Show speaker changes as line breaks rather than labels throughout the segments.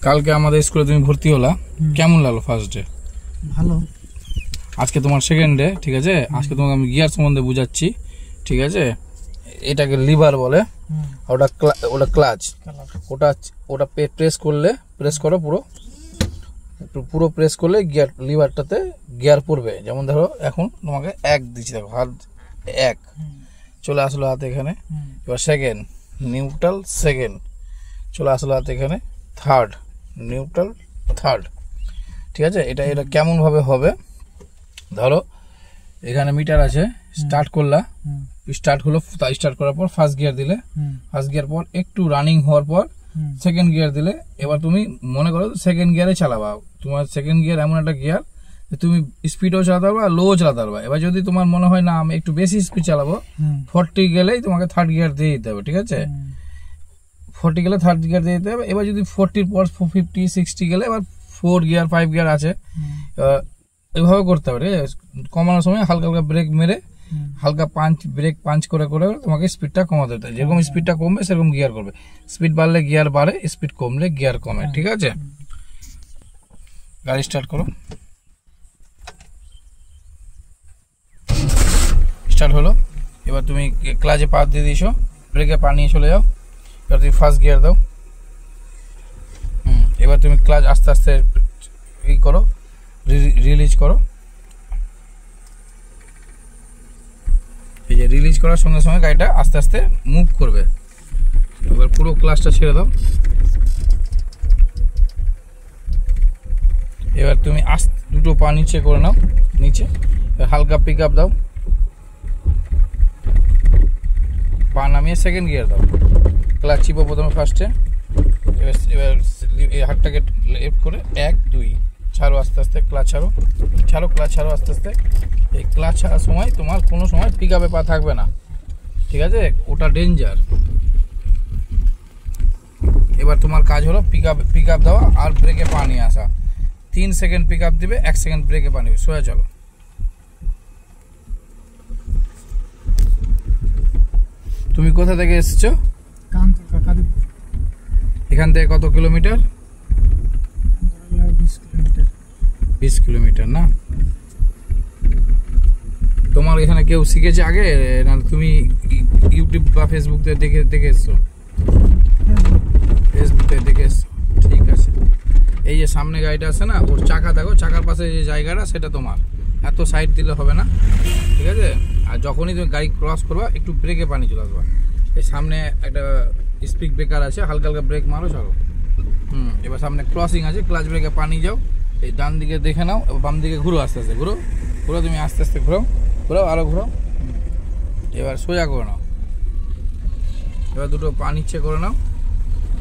কালকে আমাদের স্কুলে তুমি ভর্তি হলা, কেমন লাগলো ফার্স্ট ডে?
ভালো।
আজকে তোমার সেকেন্ড ডে, ঠিক আছে? আজকে তোমাকে আমি গিয়ার সম্বন্ধে বুঝাচ্ছি, ঠিক আছে? এটাকে লিভার বলে, ওটা ক্লাচ। ওটা প্রেস করো, পুরো প্রেস করলে গিয়ার লিভারটাতে গিয়ার পড়বে। যেমন ধরো এখন তোমাকে এক দিচ্ছি, দেখো হাত এক চলে আসলো হাতে এখানে। এবার সেকেন্ড নিউট্রাল, সেকেন্ড চলে আসলো হাতে এখানে, থার্ড নিউট্রাল, থার্ড। ঠিক আছে? এটা কেমন ভাবে হবে, ধরো এখানে মিটার আছে, স্টার্ট করলা, স্টার্ট হলো, স্টার্ট করার পর ফার্স্ট গিয়ার দিলে, ফার্স্ট গিয়ার পর একটু রানিং হওয়ার পর সেকেন্ড গিয়ার দিলে। এবার তুমি মনে করো সেকেন্ড গিয়ারে চালাবা, তোমার সেকেন্ড গিয়ার এমন একটা গিয়ার তুমি স্পিডও চালাতে পারবা, লো চালাতে পারবা। এবার যদি তোমার মনে হয় না আমি একটু বেশি স্পিড চালাবো, 40 গেলেই তোমাকে থার্ড গিয়ার দিয়ে দিতে হবে। ঠিক আছে? 40 গেলে থার্ড গিয়ার দিয়ে দিতে হবে। এবার যদি 40 পর 50 60 গেলে এবার 4 গিয়ার 5 গিয়ার আছে, এইভাবে করতে হবে। ঠিক আছে? কমানোর সময় হালকা হালকা ব্রেক মেরে, হালকা ব্রেক পাঞ্চ করে করে তোমাকে স্পিডটা কমাতে হবে। যেরকম স্পিডটা কমবে সেরকম গিয়ার করবে। স্পিড বাড়লে গিয়ার বাড়ে, স্পিড কমলে গিয়ার কমে। ঠিক আছে? গাড়ি স্টার্ট করো। স্টার্ট হলো। এবার তুমি ক্লাচে পা দিয়ে দিয়েছো, ব্রেকে পা নিয়ে চলে যাও। এবার তুমি ফার্স্ট গিয়ার দাও। এবার তুমি ক্লাচ আস্তে আস্তে করো, রিলিজ করো। এই যে রিলিজ করার সঙ্গে সঙ্গে গাড়িটা আস্তে আস্তে মুভ করবে। এবার পুরো ক্লাচটা ছেড়ে দাও। এবার তুমি দুটো পা নিচে করে নাও, নিচে হালকা পিক আপ দাও, পা নামিয়ে সেকেন্ড গিয়ার দাও। ক্লাচ চিপো প্রথমে ফার্স্টে। এবার হাতটাকে লেফট করে 1 2 ছাড়ো, আস্তে আস্তে ক্লাচ ছাড়ো, ক্লাচ ছাড়ো আস্তে আস্তে। এই ক্লাচ ছাড়ার সময় তোমার কোনো সময় পিক আপে পা থাকবে না। ঠিক আছে? ওটা ডেঞ্জার। এবার তোমার কাজ হলো পিক আপ দেওয়া আর ব্রেকে পা নিয়ে আসা। 3 সেকেন্ড পিক আপ দিবে, 1 সেকেন্ড ব্রেকে পা নিবে। সোজা চলো। তুমি কোথা থেকে এসেছো? এখান থেকে কত কিলোমিটার? 20 কিলোমিটার না? তোমার এখানে কেউ শিখেছে আগে, না তুমি ইউটিউব বা ফেসবুক থেকে দেখে এসছো? ফেসবুক থেকে দেখে এসছো, ঠিক আছে। এই যে সামনে গাড়িটা আছে না, ওর চাকা দেখো, চাকার পাশে যে জায়গাটা সেটা তোমার। এত সাইড দিলে হবে না, ঠিক আছে? আর যখনই তুমি গাড়ি ক্রস করবা একটু ব্রেকে পানি চলে আসবা। এই সামনে একটা স্পিড ব্রেকার আছে, হালকা হালকা ব্রেক মারো, চলো। এবার সামনে ক্রসিং আছে, ক্লাচ ব্রেকে পানি যাও। এই ডান দিকে দেখে নাও, বাম দিকে ঘুরো, আস্তে আস্তে ঘুরো, তুমি আস্তে আস্তে ঘুরাও, আরো ঘুরো। এবার সোজা করে নাও। এবার দুটো পা নিচে করে নাও।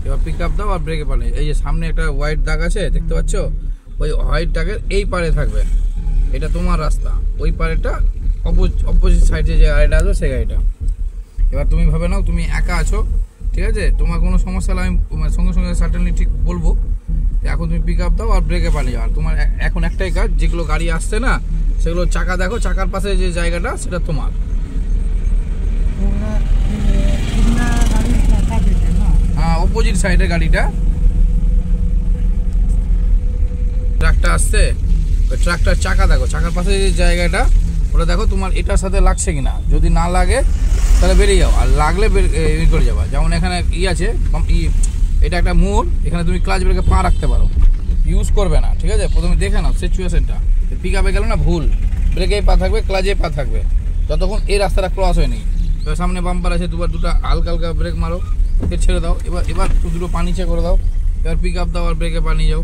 এবার পিক আপ দাও আর ব্রেকে পানি। এই যে সামনে একটা হোয়াইট দাগ আছে, দেখতে পাচ্ছ? ওই হোয়াইট দাগের এই পারে থাকবে, এটা তোমার রাস্তা। ওই পারেটা অপোজিট সাইডে যে গাড়িটা আছে সেই গাড়িটা। এবার তুমি ভাবে নাও তুমি একা আছো, ঠিক আছে? তোমার কোনো সমস্যা হলে আমি সঙ্গে সঙ্গে সার্টেনলি ঠিক বলবো। এখন তুমি পিক আপ দাও আর ব্রেকে পানি যাও। আর তোমার এখন একটাই কাজ, যেগুলো গাড়ি আসছে না সেগুলো চাকা দেখো, চাকার পাশে যে জায়গাটা সেটা তোমার। হ্যাঁ, অপোজিট সাইডের গাড়িটা। ট্রাকটা আসছে, ওই ট্রাকটার চাকা দেখো, চাকার পাশে যে জায়গাটা ওটা দেখো তোমার এটার সাথে লাগছে কিনা। যদি না লাগে তাহলে বেরিয়ে যাও, আর লাগলে করে যাবা। যেমন এখানে আছে, এটা একটা মোড়, এখানে তুমি ক্লাচ ব্রেকে পা রাখতে পারো, ইউজ করবে না। ঠিক আছে? প্রথমে দেখে নাও সিচুয়েশনটা। পিক আপে গেল না, ভুল, ব্রেকেই পা থাকবে, ক্লাচে পা থাকবে যতক্ষণ এই রাস্তাটা ক্রস হয়নি। এবার সামনে বাম্পার আছে, দুটো হালকা হালকা ব্রেক মারো, ফের ছেড়ে দাও। এবার দুটো পা নিচে করে দাও। এবার পিক আপ দাও আর ব্রেকে পা নিয়ে যাও।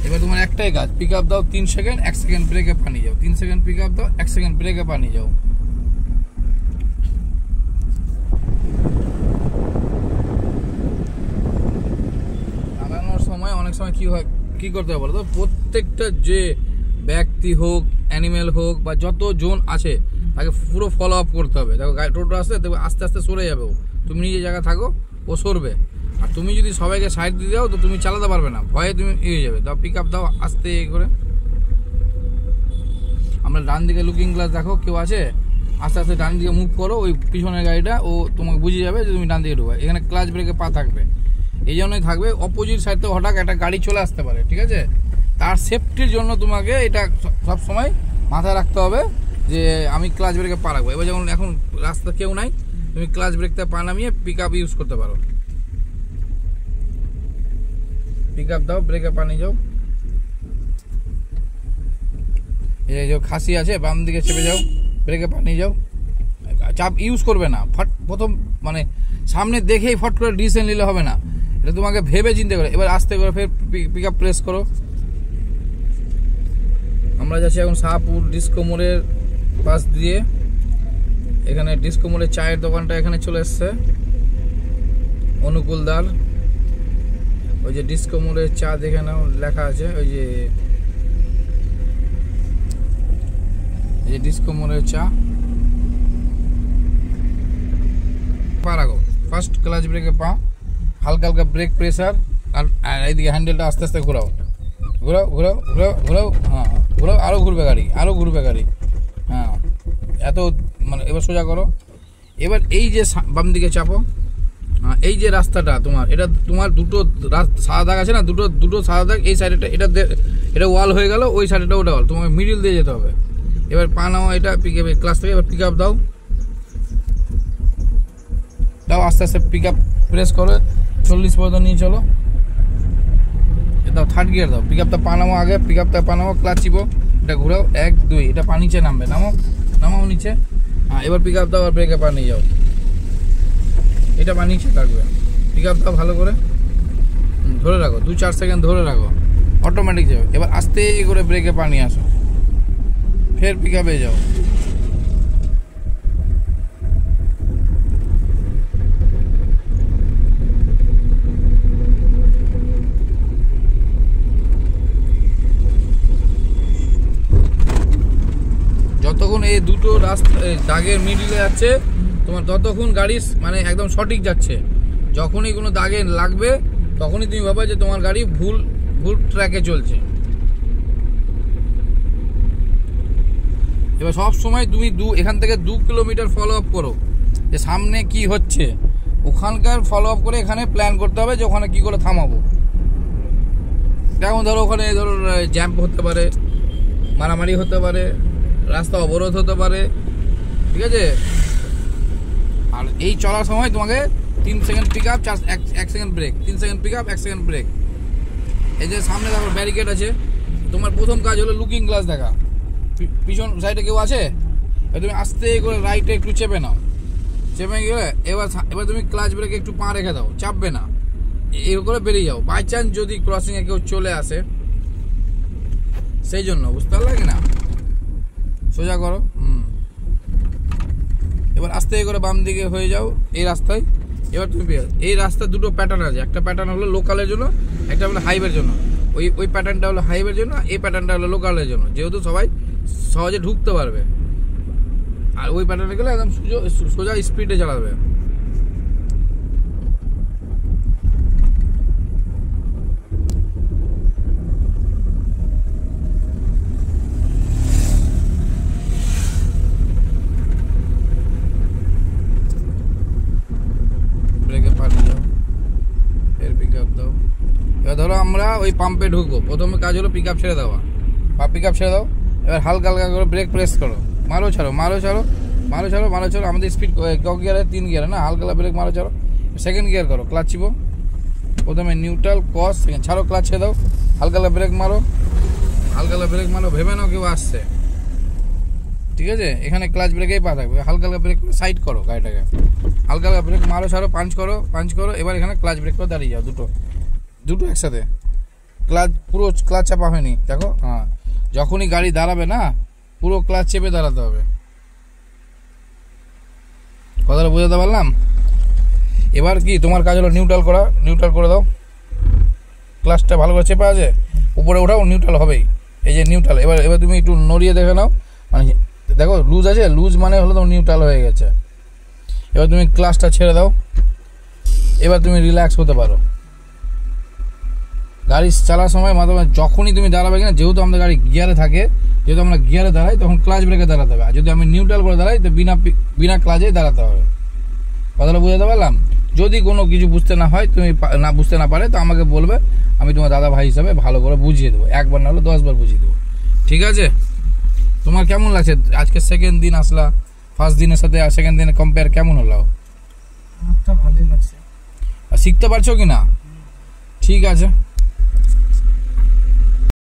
এবার তোমার একটাই কাজ, পিক আপ দাও 3 সেকেন্ড, 1 সেকেন্ড ব্রেকে পানি যাও। 3 সেকেন্ড পিক আপ দাও, 1 সেকেন্ড ব্রেকে পানি যাও। চালানোর সময় অনেক সময় কি করতে হবে বলো তো? প্রত্যেকটা যে ব্যক্তি হোক, অ্যানিমেল হোক, বা যত জন আছে তাকে পুরো ফলো আপ করতে হবে। দেখো গাড়ি টোটো আসতে দেখো আস্তে আস্তে সরে যাবে, তুমি নিজে জায়গা থাকো, ও সরবে। আর তুমি যদি সবাইকে সাইড দিয়ে দাও তো তুমি চালাতে পারবে না, ভয়ে তুমি এগিয়ে যাবে। দাও পিক আপ দাও আস্তে করে। আমরা ডান দিকে লুকিং গ্লাস দেখো, কেউ আছে, আস্তে আস্তে ডান দিকে মুভ করো। ওই পিছনের গাড়িটা ও তোমাকে বুঝে যাবে যে তুমি ডান দিকে ঢুকো। এখানে ক্লাচ ব্রেকে পা থাকবে। এই জন্যই থাকবে। অপোজিট সাইড থেকে হঠাৎ একটা গাড়ি চলে আসতে পারে, ঠিক আছে? তার সেফটির জন্য তোমাকে এটা সব সময় মাথায় রাখতে হবে যে আমি ক্লাচ ব্রেকে পা রাখবো। এবার যেমন এখন রাস্তা কেউ নাই, তুমি ক্লাচ ব্রেকতে পা নামিয়ে পিক আপ ইউজ করতে পারো। পিক আপ দাও, ব্রেকে পা নিয়ে যাও। এই যে খাসি আছে বাম দিকে চেপে যাও, ব্রেকে পা নিয়ে যাও। চাপ ইউজ করবে না, ফট প্রথম মানে সামনে দেখেই ফট করে ডিসিশন নিলে হবে না, এটা তোমাকে ভেবে চিন্তা করে। এবার আস্তে করে ফের পিক আপ প্রেস করো। আমরা যাচ্ছি এখন শাহপুর ডিস্কো মোড়ের পাশ দিয়ে। এখানে ডিস্কো মোড়ের চায়ের দোকানটা এখানে চলে এসছে, অনুকূলদার। ওই যে ডিস্কো মোড়ের চা দেখে নাও, লেখা আছে ওই যে ডিস্কো মোড়ের চা। পা রাখো, ফার্স্ট ক্লাচ ব্রেকে পা, হালকা হালকা ব্রেক প্রেসার, আর এইদিকে হ্যান্ডেলটা আস্তে আস্তে ঘোরাও, ঘোরাও ঘোরাও ঘোরাও ঘোরাও। হ্যাঁ ঘোরাও, আরও ঘুরবে গাড়ি, আরও ঘুরবে গাড়ি। হ্যাঁ এত মানে এবার সোজা করো। এবার এই যে বাম দিকে চাপো। হ্যাঁ এই যে রাস্তাটা তোমার, এটা তোমার দুটো সাদা দাগ আছে না, দুটো সাদা দাগ। এই সাইডেটা এটা ওয়াল হয়ে গেল, ওই সাইডেটা ওটা ওয়াল, তোমাকে মিডিল দিয়ে যেতে হবে। এবার পা নাও এটা ক্লাস থেকে, এবার পিক আপ দাও, আস্তে আস্তে পিক আপ প্রেস করো, 40 পর্যন্ত নিয়ে চলো। দাও থার্ড গিয়ার দাও, পিক আপটা পা নামো আগে, পিক আপটা পা নামো, ক্লাচ চিপো, এটা ঘুরাও 1 2, এটা পা নিচে নামবে, নামাও নিচে। হ্যাঁ এবার পিক আপ দাও আর ব্রেকে পা নিয়ে যাও, এটা পা নিচে থাকবে। পিক আপ দাও ভালো করে, ধরে রাখো 2-4 সেকেন্ড ধরে রাখো, অটোমেটিক যাবে। এবার আস্তে করে ব্রেকে পা নিয়ে আসো, ফের পিক আপে যাও। যতক্ষণ এই দুটো রাস্তা দাগের মিডিলে যাচ্ছে তোমার, ততক্ষণ গাড়ি মানে একদম সঠিক যাচ্ছে। যখনই কোনো দাগে লাগবে তখনই তুমি ভাবো যে তোমার গাড়ি ভুল ট্র্যাকে চলছে। এবার সব সময় তুমি এখান থেকে 2 কিলোমিটার ফলো আপ করো যে সামনে কি হচ্ছে, ওখানকার ফলো আপ করে এখানে প্ল্যান করতে হবে যে ওখানে কি করে থামাবো। যেমন ধরো ওখানে জ্যাম্প হতে পারে, মারামারি হতে পারে, রাস্তা অবরোধ হতে পারে, ঠিক আছে? আর এই চলার সময় তোমাকে 3 second pick up, 1 second break, 3 second pick up, 1 second break. এই যে সামনে দেখো ব্যারিকেড আছে, তোমার প্রথম কাজ হলো লুকিং গ্লাস দেখা, পিছন সাইডে কেউ আছে। তুমি আস্তে করে রাইটে একটু চেপে নাও, চেপে গেলে এবার তুমি ক্লাচ ব্রেকে একটু পা রেখে দাও, চাপবে না, এই করে বেরিয়ে যাও। বাই চান্স যদি ক্রসিংয়ে কেউ চলে আসে, সেই জন্য, বুঝতে পারলে কি না? সোজা করো। এবার আস্তে করে বাম দিকে হয়ে যাও এই রাস্তায়। এবার তুমি এই রাস্তার দুটো প্যাটার্ন আছে, একটা প্যাটার্ন হলো লোকালের জন্য, একটা হলো হাইওয়ের জন্য। ওই প্যাটার্নটা হলো হাইওয়ের জন্য, এই প্যাটার্নটা হলো লোকালের জন্য, যেহেতু সবাই সহজে ঢুকতে পারবে। আর ওই প্যাটার্নে গেলে একদম সোজা স্পিডে চালাবে। এবার ধরো আমরা ওই পাম্পে ঢুকবো, প্রথমে কাজ হলো পিক আপ ছেড়ে দেওয়া, বা পিক আপ ছেড়ে দাও। এবার হালকা হালকা করে ব্রেক প্রেস করো, মারো ছাড়ো, মারো ছাড়ো, মারো ছাড়ো, মারো ছাড়ো। আমাদের স্পিড ক গিয়ারে? 3 গিয়ারে না, হালকা ব্রেক মারো ছাড়ো। সেকেন্ড গিয়ার করো, ক্লাচ চিপো, প্রথমে নিউট্রাল কস, সেকেন্ড ছাড়ো, ক্লাচ ছেড়ে দাও, হালকা ব্রেক মারো, হালকা ব্রেক মারো, ভেবে নাও কেউ আসছে, ঠিক আছে? এখানে ক্লাচ ব্রেকেই পা থাকবে, হালকা ব্রেক সাইড করো গাড়িটাকে, হালকা ব্রেক মারো ছাড়ো, পাঞ্চ করো। এবার এখানে ক্লাচ ব্রেক করে দাঁড়িয়ে যাও, দুটো একসাথে। পুরো ক্লাচ চাপা হয়নি, দেখো। হ্যাঁ যখনই গাড়ি দাঁড়াবে না, পুরো ক্লাচ চেপে দাঁড়াতে হবে। কথাটা বোঝাতে পারলাম? এবার কি তোমার কাজ হলো নিউট্রাল করে দাও। ক্লাচটা ভালো করে চেপে আছে, উপরে ওঠাও, নিউট্রাল হবেই। এই যে নিউট্রাল। এবার তুমি একটু নড়িয়ে দেখে নাও, মানে দেখো লুজ আছে, লুজ মানে হলো তোমার নিউট্রাল হয়ে গেছে। এবার তুমি ক্লাচটা ছেড়ে দাও, এবার তুমি রিল্যাক্স হতে পারো। গাড়ি চালার সময় মাধ্যমে যখনই তুমি দাঁড়াবে কিনা, যেহেতু আমাদের গাড়ি গিয়ারে থাকে, যেহেতু আমরা গিয়ারে দাঁড়াই, তখন ক্লাচ ব্রেকে দাঁড়াতে হবে। আর যদি আমি নিউট্রাল করে দাঁড়াই, তো বিনা ক্লাচেই দাঁড়াতে হবে। কথাটা বুঝাতে পারলাম? যদি কোনো কিছু বুঝতে না হয়, তুমি না বুঝতে না পারে তো আমাকে বলবে, আমি তোমার দাদা ভাই হিসাবে ভালো করে বুঝিয়ে দেবো, একবার না হলে 10 বার বুঝিয়ে দেবো। ঠিক আছে? তোমার কেমন লাগছে আজকে সেকেন্ড দিন আসলা, ফার্স্ট দিনের সাথে সেকেন্ড দিনে কম্পেয়ার কেমন হলো?
ভালোই লাগছে।
শিখতে পারছো কিনা? ঠিক আছে।